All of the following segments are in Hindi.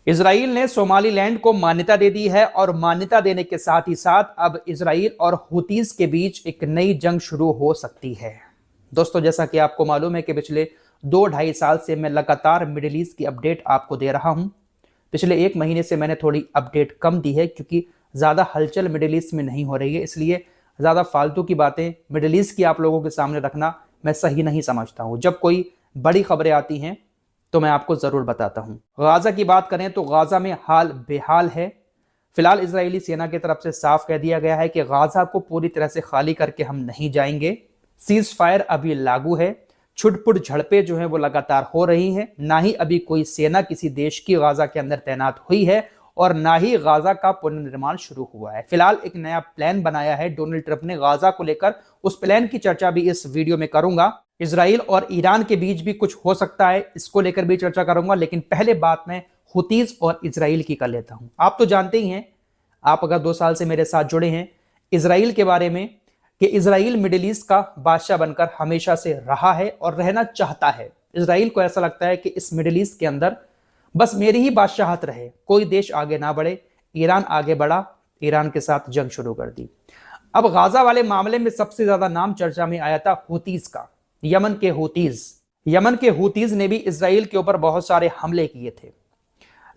इजराइल ने सोमालीलैंड को मान्यता दे दी है और मान्यता देने के साथ ही साथ अब इजराइल और हुतीज के बीच एक नई जंग शुरू हो सकती है। दोस्तों, जैसा कि आपको मालूम है कि पिछले 2-2.5 साल से मैं लगातार मिडिल ईस्ट की अपडेट आपको दे रहा हूं। पिछले 1 महीने से मैंने थोड़ी अपडेट कम दी है क्योंकि ज़्यादा हलचल मिडिल ईस्ट में नहीं हो रही है, इसलिए ज़्यादा फालतू की बातें मिडिल ईस्ट की आप लोगों के सामने रखना मैं सही नहीं समझता हूं। जब कोई बड़ी खबरें आती हैं तो मैं आपको जरूर बताता हूं। गाजा की बात करें तो गाजा में हाल बेहाल है। फिलहाल इजरायली सेना की तरफ से साफ कह दिया गया है कि गाजा को पूरी तरह से खाली करके हम नहीं जाएंगे। सीज फायर अभी लागू है। छुटपुट झड़पें जो है वो लगातार हो रही हैं। ना ही अभी कोई सेना किसी देश की गाजा के अंदर तैनात हुई है और ना ही गाजा का पुनर्निर्माण शुरू हुआ है। फिलहाल एक नया प्लान बनाया है डोनाल्ड ट्रंप ने गाजा को लेकर। उस प्लान की चर्चा भी इस वीडियो में करूंगा। इजराइल और ईरान के बीच भी कुछ हो सकता है, इसको लेकर भी चर्चा करूंगा, लेकिन पहले बात मैं हुतीज और इजराइल की कर लेता हूं। आप तो जानते ही हैं, आप अगर 2 साल से मेरे साथ जुड़े हैं, इजराइल के बारे में कि इजराइल मिडिल ईस्ट का बादशाह बनकर हमेशा से रहा है और रहना चाहता है। इजराइल को ऐसा लगता है कि इस मिडिल ईस्ट के अंदर बस मेरी ही बादशाहत रहे, कोई देश आगे ना बढ़े। ईरान आगे बढ़ा, ईरान के साथ जंग शुरू कर दी। अब गाजा वाले मामले में सबसे ज्यादा नाम चर्चा में आया था हुतीज का, यमन के हुतीज। यमन के हुतीज ने भी इजराइल के ऊपर बहुत सारे हमले किए थे।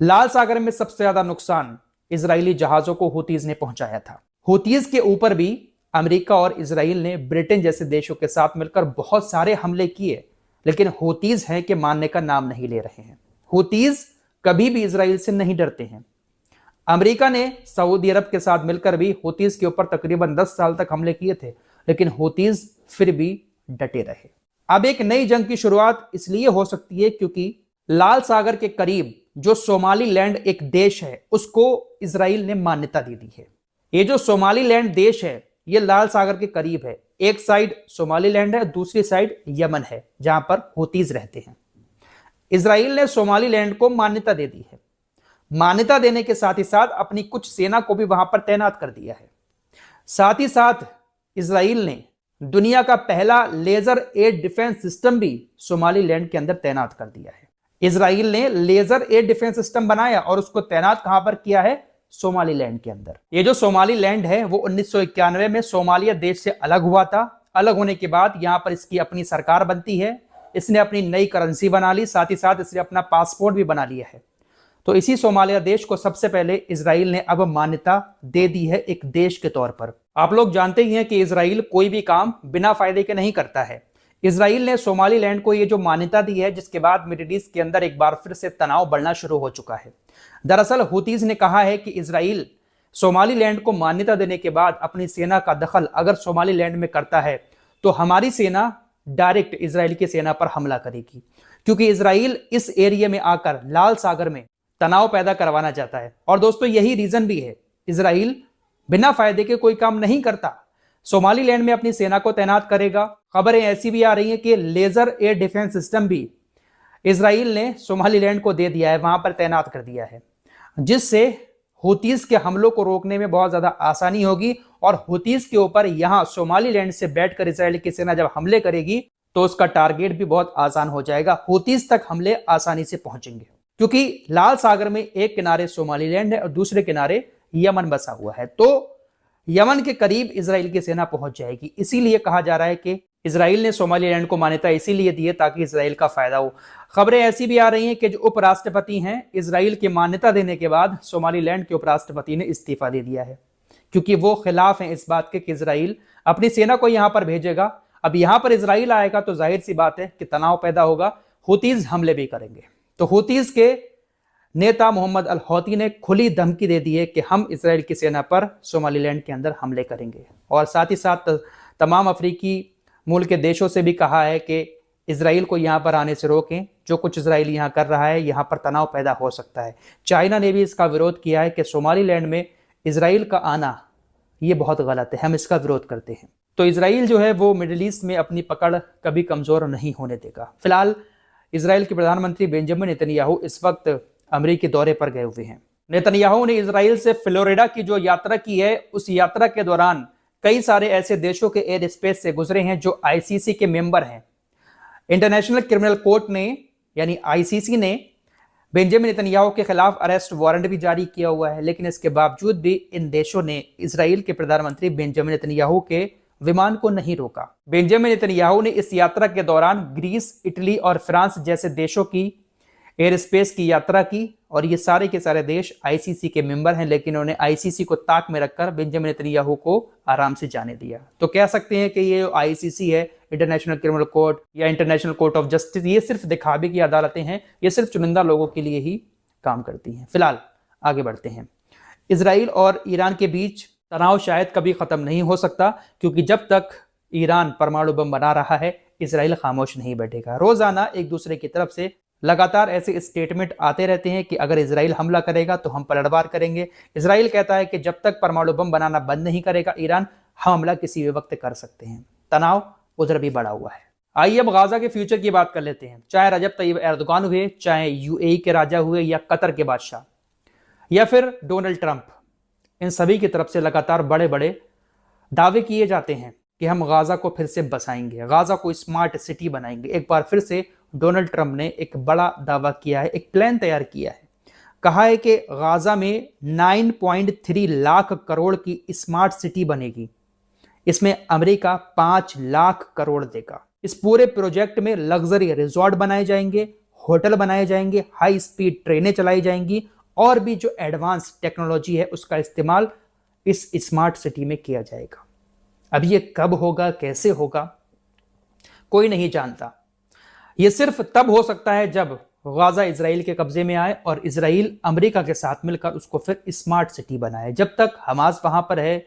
लाल सागर में सबसे ज्यादा नुकसान इजरायली जहाजों को हुतीज ने पहुंचाया था। हुतीज के ऊपर भी अमेरिका और इजराइल ने ब्रिटेन जैसे देशों के साथ मिलकर बहुत सारे हमले किए, लेकिन हुतीज हैं कि मानने का नाम नहीं ले रहे हैं। हुतीज कभी भी इजराइल से नहीं डरते हैं। अमेरिका ने सऊदी अरब के साथ मिलकर भी हुतीज के ऊपर तकरीबन 10 साल तक हमले किए थे, लेकिन हुतीज फिर भी डटे रहे। अब एक नई जंग की शुरुआत इसलिए हो सकती है क्योंकि लाल सागर के करीब जो सोमालीलैंड एक देश है उसको इजराइल ने मान्यता दे दी है। ये जो सोमालीलैंड देश है ये लाल सागर के करीब है। एक साइड सोमालीलैंड है, दूसरी साइड यमन है जहां पर हुतीज रहते हैं। इजराइल ने सोमालीलैंड को मान्यता दे दी है। मान्यता देने के साथ ही साथ अपनी कुछ सेना को भी वहां पर तैनात कर दिया है। साथ ही साथ इजराइल ने दुनिया का पहला लेजर एयर डिफेंस सिस्टम भी सोमालीलैंड के अंदर तैनात कर दिया है। इजराइल ने लेजर एयर डिफेंस सिस्टम बनाया और उसको तैनात कहां पर किया है? सोमालीलैंड के अंदर। ये जो सोमालीलैंड है वो 1991 में सोमालिया देश से अलग हुआ था। अलग होने के बाद यहां पर इसकी अपनी सरकार बनती है। इसने अपनी नई करेंसी बना ली, साथ ही साथ इसने अपना पासपोर्ट भी बना लिया है। तो इसी सोमालिया देश को सबसे पहले इजराइल ने अब मान्यता दे दी है एक देश के तौर पर। आप लोग जानते ही हैं कि इजराइल कोई भी काम बिना फायदे के नहीं करता है। इजराइल ने सोमालीलैंड को ये जो मान्यता दी है, जिसके बाद मिडिल ईस्ट के अंदर एक बार फिर से तनाव बढ़ना शुरू हो चुका है। दरअसल हुतीज ने कहा है कि इजराइल सोमालीलैंड को मान्यता देने के बाद अपनी सेना का दखल अगर सोमालीलैंड में करता है तो हमारी सेना डायरेक्ट इजराइल की सेना पर हमला करेगी, क्योंकि इजराइल इस एरिया में आकर लाल सागर में तनाव पैदा करवाना चाहता है। और दोस्तों यही रीजन भी है, इजराइल बिना फायदे के कोई काम नहीं करता। सोमालीलैंड में अपनी सेना को तैनात करेगा। खबरें ऐसी भी आ रही हैं कि लेजर एयर डिफेंस सिस्टम भी इजराइल ने सोमालीलैंड को दे दिया है, वहां पर तैनात कर दिया है, जिससे हुतीज के हमलों को रोकने में बहुत ज्यादा आसानी होगी। और हुतीज के ऊपर यहां सोमालीलैंड से बैठकर इजराइल की सेना जब हमले करेगी तो उसका टारगेट भी बहुत आसान हो जाएगा। हुतीज तक हमले आसानी से पहुंचेंगे, क्योंकि लाल सागर में एक किनारे सोमालीलैंड है और दूसरे किनारे यमन बसा हुआ है। तो यमन के करीब इजराइल की सेना पहुंच जाएगी। इसीलिए कहा जा रहा है कि इजराइल ने सोमालीलैंड को मान्यता इसीलिए दी है ताकि इजराइल का फायदा हो। खबरें ऐसी भी आ रही हैं कि जो उपराष्ट्रपति हैं, इजराइल की मान्यता देने के बाद सोमालीलैंड के उपराष्ट्रपति ने इस्तीफा दे दिया है, क्योंकि वो खिलाफ हैं इस बात के कि इजराइल अपनी सेना को यहां पर भेजेगा। अब यहां पर इजराइल आएगा तो जाहिर सी बात है कि तनाव पैदा होगा, हुतीज हमले भी करेंगे। तो हुतीज के नेता मोहम्मद अल हौती ने खुली धमकी दे दी है कि हम इजराइल की सेना पर सोमालीलैंड के अंदर हमले करेंगे। और साथ ही साथ तमाम अफ्रीकी मुल्क के देशों से भी कहा है कि इजराइल को यहां पर आने से रोकें। जो कुछ इजराइल यहां कर रहा है, यहां पर तनाव पैदा हो सकता है। चाइना ने भी इसका विरोध किया है कि सोमालीलैंड में इजराइल का आना ये बहुत गलत है, हम इसका विरोध करते हैं। तो इजराइल जो है वो मिडिल ईस्ट में अपनी पकड़ कभी कमजोर नहीं होने देगा। फिलहाल इजराइल के प्रधानमंत्री बेंजामिन नेतन्याहू इस वक्त अमेरिकी दौरे पर गए हुए हैं। नेतन्याहू ने इजराइल से फ्लोरिडा की जो यात्रा की है, उस यात्रा के दौरान कई सारे ऐसे देशों के एयर स्पेस से गुजरे हैं जो आईसीसी के मेंबर हैं। इंटरनेशनल क्रिमिनल कोर्ट ने यानी आईसीसी ने बेंजामिन नेतन्याहू के खिलाफ अरेस्ट वारंट भी जारी किया हुआ है, लेकिन इसके बावजूद भी इन देशों ने इसराइल के प्रधानमंत्री बेंजामिन नेतन्याहू के विमान को नहीं रोका। बेंजामिन नेतन्याहू ने इस यात्रा के दौरान ग्रीस, इटली और फ्रांस जैसे देशों की एयर स्पेस की यात्रा की और ये सारे के सारे देश आईसीसी के मेंबर हैं, लेकिन उन्होंने आईसीसी को ताक में रखकर बेंजामिन नेतन्याहू को आराम से जाने दिया। तो कह सकते हैं कि ये आईसीसी है, इंटरनेशनल क्रिमिनल कोर्ट या इंटरनेशनल कोर्ट ऑफ जस्टिस, ये सिर्फ दिखावे की अदालतें हैं, ये सिर्फ चुनिंदा लोगों के लिए ही काम करती हैं। फिलहाल आगे बढ़ते हैं। इसराइल और ईरान के बीच तनाव शायद कभी खत्म नहीं हो सकता, क्योंकि जब तक ईरान परमाणु बम बना रहा है इसराइल खामोश नहीं बैठेगा। रोजाना एक दूसरे की तरफ से लगातार ऐसे स्टेटमेंट आते रहते हैं कि अगर इसराइल हमला करेगा तो हम पलटवार करेंगे। इसराइल कहता है कि जब तक परमाणु बम बनाना बंद नहीं करेगा ईरान, हम हमला किसी भी वक्त कर सकते हैं। तनाव उधर भी बढ़ा हुआ है। आइए अब गाजा के फ्यूचर की बात कर लेते हैं। चाहे रजब तैयब एर्दोगान हुए, चाहे यूएई के राजा हुए, या कतर के बादशाह, या फिर डोनाल्ड ट्रंप, इन सभी की तरफ से लगातार बड़े बड़े दावे किए जाते हैं कि हम गाजा को फिर से बसाएंगे, गाजा को स्मार्ट सिटी बनाएंगे। एक बार फिर से डोनाल्ड ट्रंप ने एक बड़ा दावा किया है, एक प्लान तैयार किया है। कहा है कि गाजा में 9.3 लाख करोड़ की स्मार्ट सिटी बनेगी। इसमें अमेरिका 5 लाख करोड़ देगा। इस पूरे प्रोजेक्ट में लग्जरी रिजॉर्ट बनाए जाएंगे, होटल बनाए जाएंगे, हाई स्पीड ट्रेनें चलाई जाएंगी और भी जो एडवांस टेक्नोलॉजी है उसका इस्तेमाल इस स्मार्ट सिटी में किया जाएगा। अब ये कब होगा, कैसे होगा, कोई नहीं जानता। ये सिर्फ तब हो सकता है जब गाजा इसराइल के कब्जे में आए और इसराइल अमेरिका के साथ मिलकर उसको फिर स्मार्ट सिटी बनाए। जब तक हमास वहां पर है,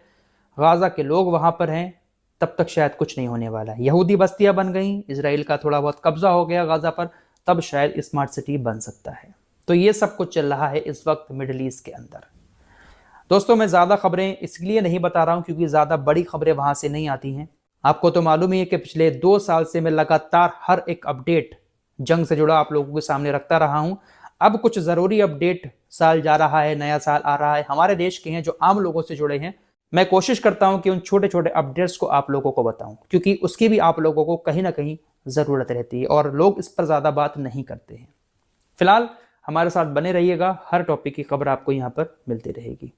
गाजा के लोग वहां पर हैं, तब तक शायद कुछ नहीं होने वाला है। यहूदी बस्तियां बन गई, इसराइल का थोड़ा बहुत कब्जा हो गया गाजा पर, तब शायद स्मार्ट सिटी बन सकता है। तो ये सब कुछ चल रहा है इस वक्त मिडिल ईस्ट के अंदर। दोस्तों, मैं ज्यादा खबरें इसलिए नहीं बता रहा हूं क्योंकि ज्यादा बड़ी खबरें वहां से नहीं आती हैं। आपको तो मालूम ही है कि पिछले 2 साल से मैं लगातार हर एक अपडेट जंग से जुड़ा आप लोगों के सामने रखता रहा हूं। अब कुछ जरूरी अपडेट, साल जा रहा है, नया साल आ रहा है, हमारे देश के हैं जो आम लोगों से जुड़े हैं। मैं कोशिश करता हूं कि उन छोटे छोटे अपडेट्स को आप लोगों को बताऊं, क्योंकि उसकी भी आप लोगों को कहीं ना कहीं जरूरत रहती है और लोग इस पर ज्यादा बात नहीं करते हैं। फिलहाल हमारे साथ बने रहिएगा, हर टॉपिक की खबर आपको यहां पर मिलती रहेगी।